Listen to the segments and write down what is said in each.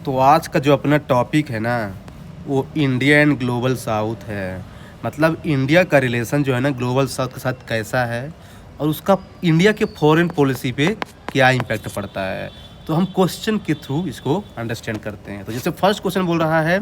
तो आज का जो अपना टॉपिक है ना, वो इंडिया एंड ग्लोबल साउथ है। मतलब इंडिया का रिलेशन जो है ना ग्लोबल साउथ के साथ कैसा है और उसका इंडिया के फॉरेन पॉलिसी पे क्या इम्पैक्ट पड़ता है। तो हम क्वेश्चन के थ्रू इसको अंडरस्टैंड करते हैं। तो जैसे फर्स्ट क्वेश्चन बोल रहा है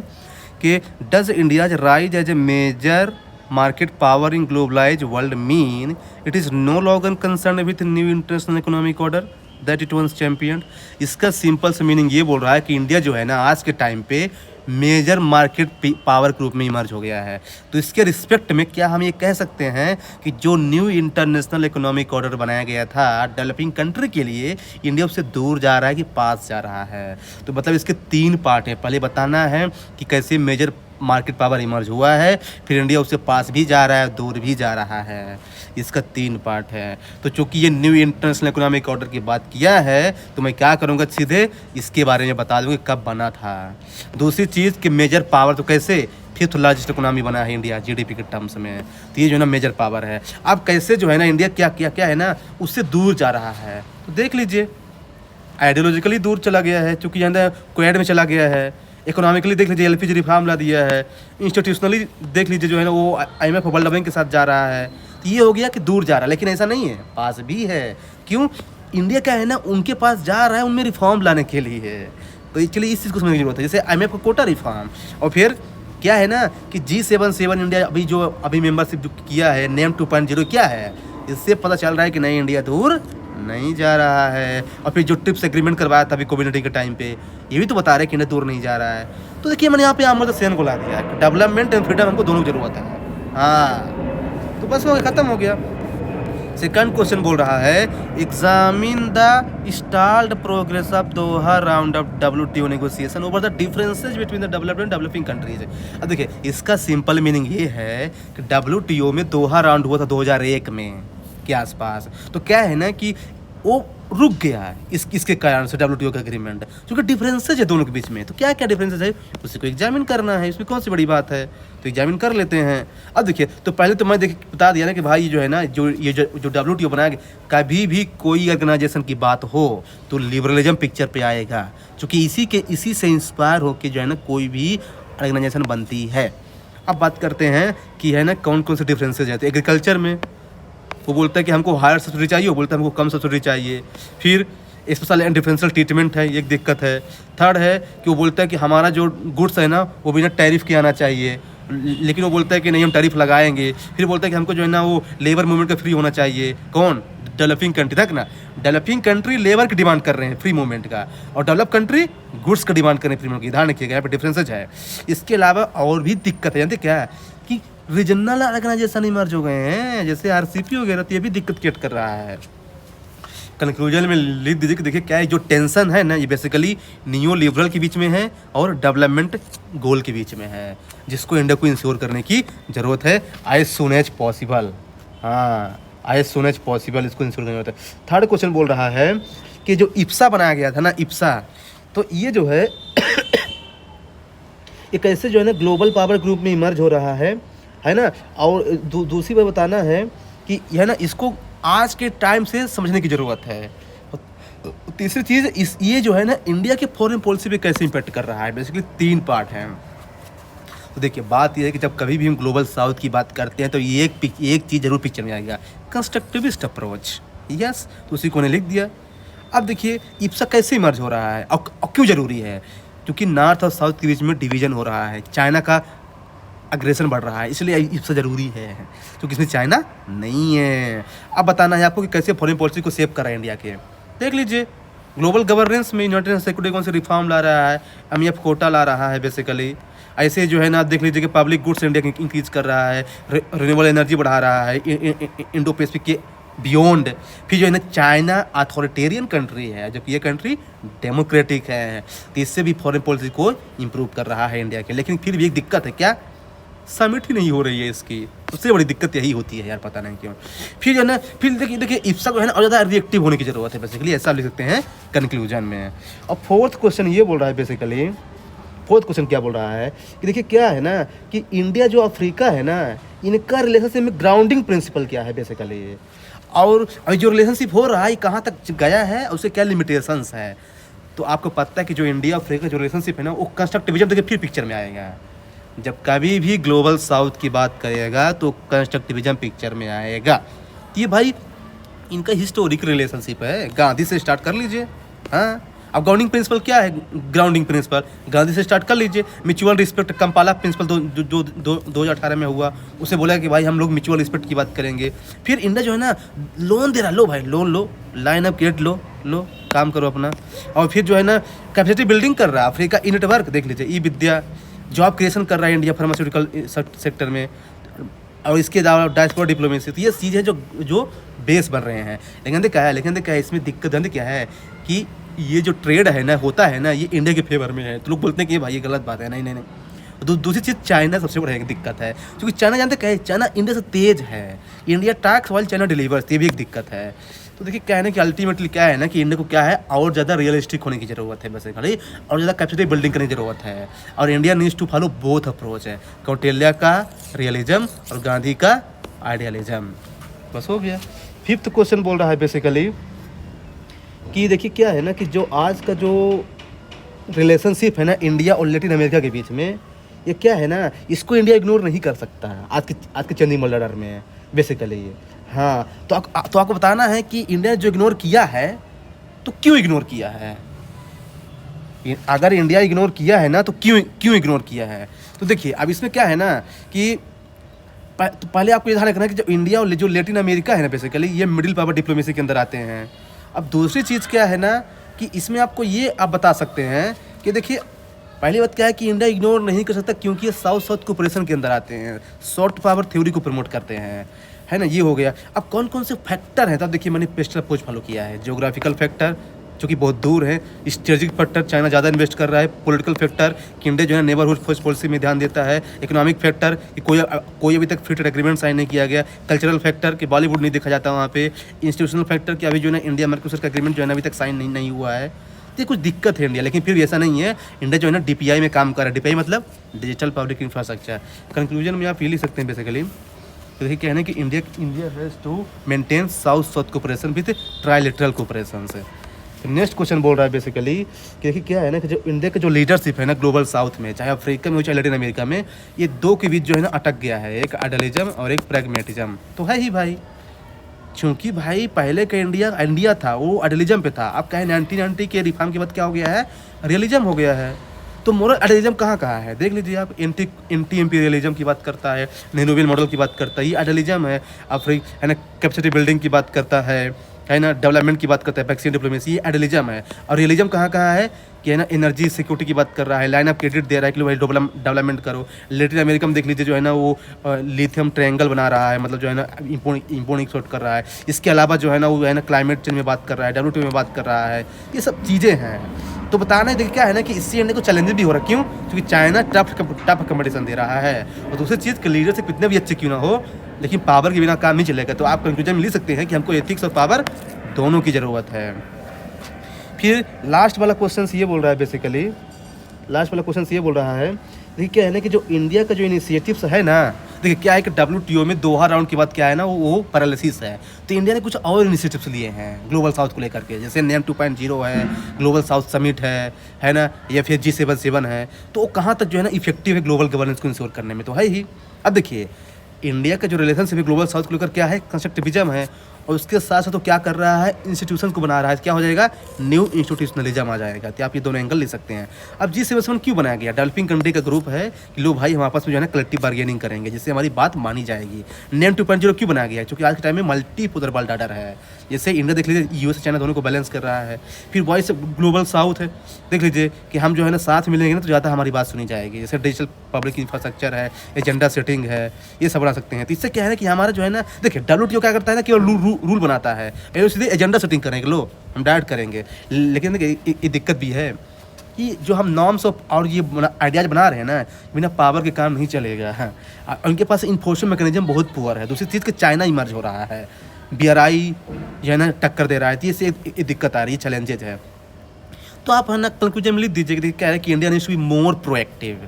कि does India's rise as a major market power in globalize world mean it is no longer concern with new international economic order that it once champion. इसका सिंपल सा मीनिंग ये बोल रहा है कि इंडिया जो है ना आज के टाइम पे मेजर मार्केट पावर के रूप में इमर्ज हो गया है। तो इसके रिस्पेक्ट में क्या हम ये कह सकते हैं कि जो न्यू इंटरनेशनल इकोनॉमिक ऑर्डर बनाया गया था डेवलपिंग कंट्री के लिए, इंडिया उससे दूर जा रहा है कि पास जा रहा है। तो मतलब इसके तीन पार्ट हैं। पहले बताना है कि कैसे मेजर मार्केट पावर इमर्ज हुआ है, फिर इंडिया उससे पास भी जा रहा है, दूर भी जा रहा है। इसका तीन पार्ट है। तो चूंकि ये न्यू इंटरनेशनल इकोनॉमिक ऑर्डर की बात किया है तो मैं क्या करूँगा, सीधे इसके बारे में बता दूँगा कब बना था। दूसरी चीज़ कि मेजर पावर तो कैसे फिफ्थ लार्जेस्ट इकोनॉमी बना है इंडिया जीडीपी के टर्म्स में। तो ये जो है ना मेजर पावर है। अब कैसे जो है ना इंडिया क्या है ना उससे दूर जा रहा है। तो देख लीजिए, आइडियोलॉजिकली दूर चला गया है, चूँकि जो है क्वेड में चला गया है। इकोनॉमिकली देख लीजिए एलपीजी रिफॉर्म ला दिया है। इंस्टीट्यूशनली देख लीजिए जो है ना वो आईएमएफ वर्ल्ड बैंक के साथ जा रहा है। तो ये हो गया कि दूर जा रहा है, लेकिन ऐसा नहीं है, पास भी है। क्यों? इंडिया क्या है ना उनके पास जा रहा है उनमें रिफॉर्म लाने के लिए। तो एक्चुअली इस चीज़ को समझने की जरूरत है। जैसे आईएमएफ का कोटा रिफॉर्म, और फिर क्या है ना कि G77 इंडिया अभी मेंबरशिप जो किया है, नेम 2.0 क्या है, इससे पता चल रहा है कि नहीं इंडिया दूर नहीं जा रहा है। और फिर जो ट्रिप्स एग्रीमेंट करवाया था अभी कोविड-19 के टाइम पे, ये भी तो बता रहे हैं कि इंडिया दूर नहीं जा रहा है। तो देखिए मैंने यहाँ पे अमर्त्य सेन को ला दिया है। डेवलपमेंट एंड फ्रीडम हमको दोनों की जरूरत है। हाँ, तो बस वो खत्म हो गया। सेकंड क्वेश्चन बोल रहा है examine the stalled progress of Doha round of WTO negotiation over the differences between the developed and developing countries. अब देखिए इसका सिंपल मीनिंग ये है कि WTO में दोहा राउंड हुआ था 2001 में के आसपास। तो क्या है ना कि वो रुक गया है इसके कारण से WTO का एग्रीमेंट, क्योंकि डिफरेंसेज है दोनों के बीच में। तो क्या क्या डिफरेंसेज है उसी को एग्जामिन करना है। इसमें कौन सी बड़ी बात है, तो एग्जामिन कर लेते हैं। अब देखिए, तो पहले तो मैं बता दिया ना कि भाई जो है ना जो WTO बनाया गया, कभी भी कोई ऑर्गेनाइजेशन की बात हो तो लिबरलिज्म पिक्चर पे आएगा, क्योंकि इसी से इंस्पायर होकर जो है ना कोई भी ऑर्गेनाइजेशन बनती है। अब बात करते हैं कि है ना कौन कौन से डिफरेंसेज है। तो एग्रीकल्चर में वो बोलता है कि हमको हायर सब्सिडी चाहिए, वो बोलता है हमको कम सब्सिडी चाहिए। फिर स्पेशल एंड डिफरेंशियल ट्रीटमेंट है, ये एक दिक्कत है। थर्ड है कि वो बोलता है कि हमारा जो गुड्स है ना वो बिना टैरिफ के आना चाहिए, लेकिन वो बोलता है कि नहीं हम टैरिफ लगाएंगे। फिर बोलता है कि हमको जो है ना वो लेबर मूवमेंट का फ्री होना चाहिए। कौन? डेवलपिंग कंट्री तक ना, डेवलपिंग कंट्री लेबर की डिमांड कर रहे हैं फ्री मूवमेंट का, और डेवलप कंट्री गुड्स का डिमांड कर रहे हैं फ्री मूवमेंट की। ध्यान रखिएगा यहाँ पे डिफरेंसेज है। इसके अलावा और भी दिक्कत है, जानते क्या है कि रीजनल ऑर्गेनाइजेशन इमर्ज हो गए हैं, जैसे RCP वगैरह, तो ये भी दिक्कत क्रिएट कर रहा है। कंक्लूजन में लिख दीजिए कि देखिए क्या है जो टेंशन है ना, ये बेसिकली नियो लिबरल के बीच में है और डेवलपमेंट गोल के बीच में है, जिसको इंडिया को इंश्योर करने की ज़रूरत है एज सून एज पॉसिबल। हाँ, एज सून एज पॉसिबल इसको इंश्योर करने की ज़रूरत है। थर्ड क्वेश्चन बोल रहा है कि जो इप्सा बनाया गया था ना, इप्सा, तो ये जो है ये कैसे जो है ना ग्लोबल पावर ग्रुप में इमर्ज हो रहा है ना। और दूसरी बात बताना है कि यह ना इसको आज के टाइम से समझने की ज़रूरत है। तीसरी चीज़ ये जो है ना इंडिया के फॉरेन पॉलिसी पे कैसे इम्पैक्ट कर रहा है। बेसिकली तीन पार्ट हैं। तो देखिए बात यह है कि जब कभी भी हम ग्लोबल साउथ की बात करते हैं तो ये एक चीज़ जरूर पिक्चर में आएगा, कंस्ट्रक्टिविस्ट अप्रोच। यस, तो उसी को ने लिख दिया। अब देखिए इप्सा कैसे इमर्ज हो रहा है और क्यों ज़रूरी है, क्योंकि नॉर्थ और साउथ के बीच में डिवीज़न हो रहा है, चाइना का अग्रेशन बढ़ रहा है, इसलिए इप्सा ज़रूरी है, क्योंकि इसमें चाइना नहीं है। अब बताना है आपको कि कैसे फॉरेन पॉलिसी को सेव कर रहा है इंडिया के। देख लीजिए, ग्लोबल गवर्नेंस में United Nation Security Council reform ला रहा है, IMF कोटा ला रहा है बेसिकली। ऐसे जो है ना देख लीजिए कि पब्लिक गुड्स इंडिया इंक्रीज कर रहा है, रिन्यूएबल एनर्जी बढ़ा रहा है इंडो पैसिफिक के बियॉन्ड। फिर जो है ना चाइना अथॉरिटेरियन कंट्री है, जबकि ये कंट्री डेमोक्रेटिक है, तो इससे भी फॉरेन पॉलिसी को इम्प्रूव कर रहा है इंडिया के। लेकिन फिर भी एक दिक्कत है, क्या? समिट ही नहीं हो रही है इसकी। सबसे बड़ी दिक्कत यही होती है यार, पता नहीं क्यों। फिर जो है ना फिर देखिए इप्सा को है ना और ज़्यादा रिएक्टिव होने की ज़रूरत है बेसिकली, ऐसा लिख सकते हैं कंक्लूजन में। और फोर्थ क्वेश्चन ये बोल रहा है बेसिकली, फोर्थ क्वेश्चन क्या बोल रहा है कि देखिए क्या है ना कि इंडिया जो अफ्रीका है ना, इनका रिलेशनशिप में ग्राउंडिंग प्रिंसिपल क्या है बेसिकली, और अभी जो रिलेशनशिप हो रहा है कहाँ तक गया है, उससे क्या लिमिटेशंस है। तो आपको पता है कि जो इंडिया अफ्रीका जो रिलेशनशिप है ना, वो कंस्ट्रक्टिविज्म देखिए फिर पिक्चर में आएगा। जब कभी भी ग्लोबल साउथ की बात करेगा तो कंस्ट्रक्टिविज्म पिक्चर में आएगा। तो ये भाई इनका हिस्टोरिक रिलेशनशिप है, गांधी से स्टार्ट कर लीजिए। हाँ, अब ग्राउंडिंग प्रिंसिपल क्या है? ग्राउंडिंग प्रिंसिपल गांधी से स्टार्ट कर लीजिए। म्यूचुअल रिस्पेक्ट कंपाला प्रिंसिपल 2018 में हुआ, उसे बोला कि भाई हम लोग म्यूचुअल रिस्पेक्ट की बात करेंगे। फिर इंडिया जो है ना लोन दे रहा, लो भाई लोन लो, लाइन अप क्रिएट लो काम करो अपना। और फिर जो है ना कैपेसिटी बिल्डिंग कर रहा है, अफ्रीका ई नेटवर्क देख लीजिए, ई विद्या, जॉब क्रिएशन कर रहा है इंडिया फार्मास्यूटिकल सेक्टर में। और इसके अलावा डायस्पोरा डिप्लोमेसी, तो ये चीज़ें जो बेस बन रहे हैं। लेकिन क्या है इसमें दिक्कत जानते क्या है कि ये जो ट्रेड है ना होता है ना, ये इंडिया के फेवर में है। तो लोग बोलते हैं कि भाई ये गलत बात है। नहीं। दूसरी चीज़ चाइना सबसे बड़ी दिक्कत है, क्योंकि चाइना जानते क्या है, चाइना इंडिया से तेज है। India tax while China delivers, ये भी एक दिक्कत है। तो देखिए क्या है ना कि अल्टीमेटली क्या है ना कि इंडिया को क्या है और ज़्यादा रियलिस्टिक होने की ज़रूरत है बेसिकली, और ज़्यादा कैपेसिटी बिल्डिंग करने की ज़रूरत है। और India needs to follow both approach है, कौटिल्य का रियलिज्म और गांधी का आइडियलिज्म। बस हो गया। 5th क्वेश्चन बोल रहा है बेसिकली कि देखिए क्या है ना कि जो आज का जो रिलेशनशिप है ना इंडिया और लैटिन अमेरिका के बीच में, ये क्या है ना, इसको इंडिया इग्नोर नहीं कर सकता है आज के चंदी मर्डर में बेसिकली ये। हाँ, तो आपको बताना है कि इंडिया ने जो इग्नोर किया है तो क्यों इग्नोर किया है। अगर इंडिया इग्नोर किया है ना तो क्यों इग्नोर किया है। तो देखिए अब इसमें क्या है ना कि तो पहले आपको ये ध्यान रखना है कि जो इंडिया और जो लैटिन अमेरिका है ना बेसिकली ये मिडिल पावर डिप्लोमेसी के अंदर आते हैं। अब दूसरी चीज़ क्या है ना कि इसमें आपको ये आप बता सकते हैं कि देखिए पहली बात क्या है कि इंडिया इग्नोर नहीं कर सकता, क्योंकि ये साउथ कोऑपरेशन के अंदर आते हैं, सॉफ्ट पावर थ्योरी को प्रमोट करते हैं, है ना। ये हो गया। अब कौन कौन से फैक्टर हैं, तब देखिए मैंने पेस्टल अप्रोच फॉलो किया है। ज्योग्राफिकल फैक्टर जो कि बहुत दूर है, स्ट्रेटेजिक फैक्टर चाइना ज़्यादा इन्वेस्ट कर रहा है, पॉलिटिकल फैक्टर कि इंडिया जो है नेबरहुड फर्स्ट पॉलिसी में ध्यान देता है, इकोनॉमिक फैक्टर कि कोई अभी तक फ्री ट्रेड एग्रीमेंट साइन नहीं किया गया, कल्चरल फैक्टर कि बॉलीवुड नहीं देखा जाता वहाँ पे, इंस्टीट्यूशनल फैक्टर कि अभी जो है इंडिया मर्कोसर का एग्रीमेंट जो है अभी तक साइन नहीं हुआ है। तो ये कुछ दिक्कत है इंडिया, लेकिन फिर भी ऐसा नहीं है। इंडिया जो है ना DPI में काम कर रहा है। DPI मतलब डिजिटल पब्लिक इंफ्रास्ट्रक्चर। कंक्लूजन में आप ये लिख सकते हैं बेसिकली, तो देखिए कहना है कि India has to maintain south cooperation with trilateral cooperation से। नेक्स्ट क्वेश्चन बोल रहा है बेसिकली कि देखिए क्या है ना कि जो इंडिया का जो लीडरशिप है ना ग्लोबल साउथ में, चाहे अफ्रीका में हो चाहे लैटिन अमेरिका में, ये दो के बीच जो है ना अटक गया है, एक आइडियलिज्म और एक प्रैग्मेटिज्म। तो है ही भाई, क्योंकि भाई पहले का इंडिया था वो आइडियलिज्म पे था। अब क्या है 1990 के रिफॉर्म के बाद क्या हो गया है, रियलिज्म हो गया है। तो मोरल आइडियलिज्म कहाँ है, देख लीजिए आप। एंटी इंपीरियलिज्म की बात करता है, नेहरूविल मॉडल की बात करता है, ये आइडियलिज्म है। है ना, कैपेसिटी बिल्डिंग की बात करता है ना, डेवलपमेंट की बात करता है, वैक्सीन डिप्लोमेसी, ये आइडियलिज्म है। और रियलिज्म कहाँ है कि है ना एनर्जी सिक्योरिटी की बात कर रहा है, लाइन ऑफ क्रेडिट दे रहा है कि भाई डेवलपमेंट करो। लैटिन अमेरिका में देख लीजिए जो है ना वो लिथियम ट्रायंगल बना रहा है, मतलब जो है ना इंपोर्ट एक्सपोर्ट कर रहा है। इसके अलावा जो है ना वो है ना क्लाइमेट चेंज में बात कर रहा है, WTO में बात कर रहा है। ये सब चीज़ें हैं। तो बताना देखिए क्या है ना कि इससे इंडिया को चैलेंज भी हो रहा है। क्यों? क्योंकि चाइना टफ कंपटीशन दे रहा है। और दूसरी चीज़ कि लीडरशिप कितने भी अच्छे क्यों ना हो, लेकिन पावर के बिना काम नहीं चलेगा। तो आप कंक्लूजन में लिख सकते हैं कि हमको एथिक्स और पावर दोनों की ज़रूरत है। फिर लास्ट वाला क्वेश्चन ये बोल रहा है बेसिकली, लास्ट वाला क्वेश्चन ये बोल रहा है देखिए क्या है ना कि जो इंडिया का जो इनिशिएटिव्स है ना, देखिए क्या है कि WTO में दोहा राउंड की बात क्या है ना वो पैरालिसिस है। तो इंडिया ने कुछ और इनिशिएटिव्स लिए हैं ग्लोबल साउथ को लेकर के, जैसे नेम 2.0 है, ग्लोबल साउथ समिट है ना, या फिर G77 है। तो वो कहाँ तक जो है ना इफेक्टिव है ग्लोबल गवर्नेंस को इंश्योर करने में, तो है ही। अब देखिए इंडिया का जो रिलेशनशिप है ग्लोबल साउथ को लेकर क्या है, कंस्ट्रक्टिविज्म है। और उसके साथ साथ तो क्या कर रहा है, इंस्टीट्यूशन को बना रहा है। क्या हो जाएगा, न्यू इंस्टीट्यूशनलिज्म आ जाएगा। तो आप ये दोनों एंगल ले सकते हैं। अब G77 क्यों बनाया गया, डेवलपिंग कंट्री का ग्रुप है कि लो भाई हम आपस में जो है ना कलेक्टिव बार्गेनिंग करेंगे जिससे हमारी बात मानी जाएगी। नेम 2.0 क्यों बनाया गया, क्योंकि आज के टाइम में मल्टीपोलर वर्ल्ड ऑर्डर है। जैसे इंडिया देख लीजिए US चाइना दोनों को बैलेंस कर रहा है। फिर वॉइस ग्लोबल साउथ है, देख लीजिए कि हम जो है ना साथ मिलेंगे ना तो ज़्यादा हमारी बात सुनी जाएगी। जैसे डिजिटल पब्लिक इंफ्रास्ट्रक्चर है, एजेंडा सेटिंग है, ये सब बना सकते हैं। तो इससे क्या है ना कि हमारा जो है ना, देखिए WTO क्या करता है ना, केवल रूल बनाता है, सीधे एजेंडा सेटिंग करेंगे, लो हम डायरेक्ट करेंगे। लेकिन देखिए ये दिक्कत भी है कि जो हम नॉर्म्स और ये आइडियाज बना रहे हैं ना, बिना पावर के काम नहीं चलेगा। हाँ, उनके पास इन्फोर्समेंट मैकेनिज्म बहुत पुअर है। दूसरी चीज़ कि चाइना इमर्ज हो रहा है, BRI जो है ना टक्कर दे रहा है। तो इससे दिक्कत आ रही है, चैलेंजेज है। तो आप है ना कंक्लूजन में लिख दीजिए कि क्या है कि India needs to be more proactive.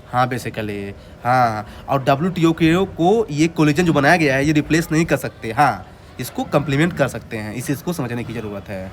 हाँ बेसिकली, हाँ। और WTO को ये कोलिजन जो बनाया गया है ये रिप्लेस नहीं कर सकते। हाँ, इसको कम्प्लीमेंट कर सकते हैं। इस चीज़ को समझने की ज़रूरत है।